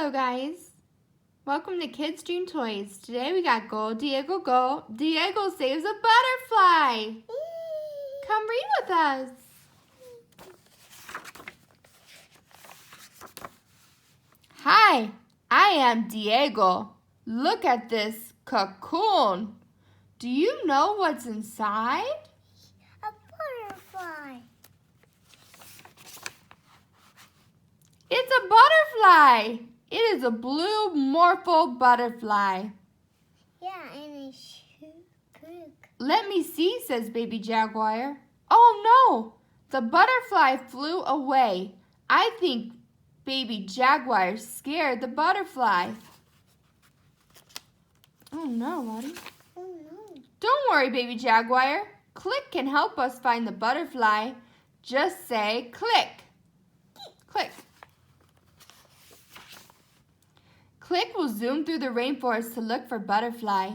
Hello guys, welcome to Kids Dream Toys. Today we got Go Diego Go. Diego saves a butterfly. Come read with us. Hi, I am Diego. Look at this cocoon. Do you know what's inside? A butterfly. It's a butterfly. It is a blue morpho butterfly. Yeah, and it's pink. Let me see, says baby Jaguar. Oh no, the butterfly flew away. I think baby Jaguar scared the butterfly. Oh no, Lottie. Oh no. Don't worry, baby Jaguar. Click can help us find the butterfly. Just say click. Click. Click will zoom through the rainforest to look for butterfly.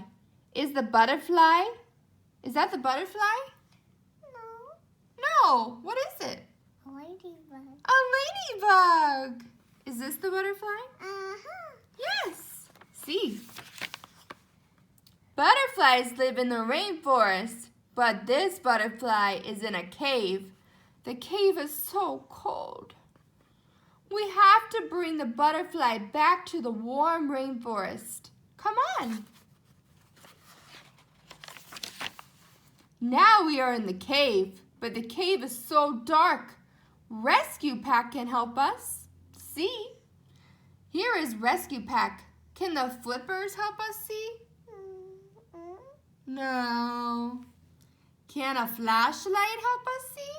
Is that the butterfly? No. No. What is it? A ladybug. A ladybug. Is this the butterfly? Uh-huh. Yes. See. Butterflies live in the rainforest, but this butterfly is in a cave. The cave is so cold. We have to bring the butterfly back to the warm rainforest. Come on. Now we are in the cave, but the cave is so dark. Rescue Pack can help us. See? Here is Rescue Pack. Can the flippers help us see? No. Can a flashlight help us see?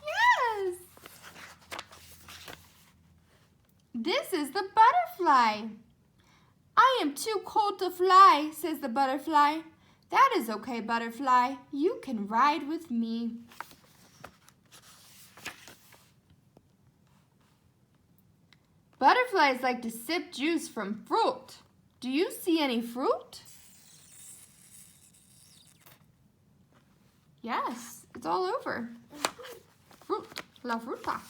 Yes. This is the butterfly. I am too cold to fly, says the butterfly. That is okay, butterfly. You can ride with me. Butterflies like to sip juice from fruit. Do you see any fruit? Yes, it's all over. Fruit, la fruta.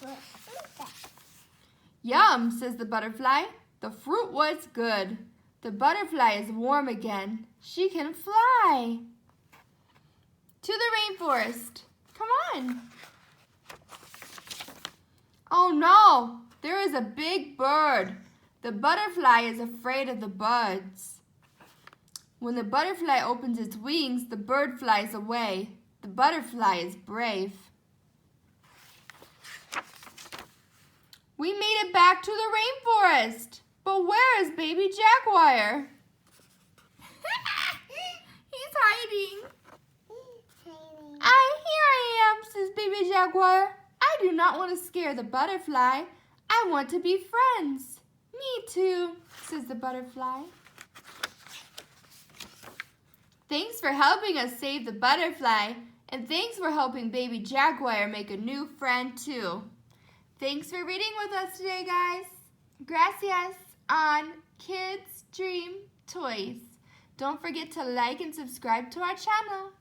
Yum, says the butterfly. The fruit was good. The butterfly is warm again. She can fly. To the rainforest. Come on. Oh no, there is a big bird. The butterfly is afraid of the buds. When the butterfly opens its wings, the bird flies away. The butterfly is brave. We made it back to the rainforest. But where is baby Jaguar? He's hiding. Here I am, says baby Jaguar. I do not want to scare the butterfly. I want to be friends. Me too, says the butterfly. Thanks for helping us save the butterfly. And thanks for helping baby Jaguar make a new friend too. Thanks for reading with us today, guys. Gracias on Kids Dream Toys. Don't forget to like and subscribe to our channel.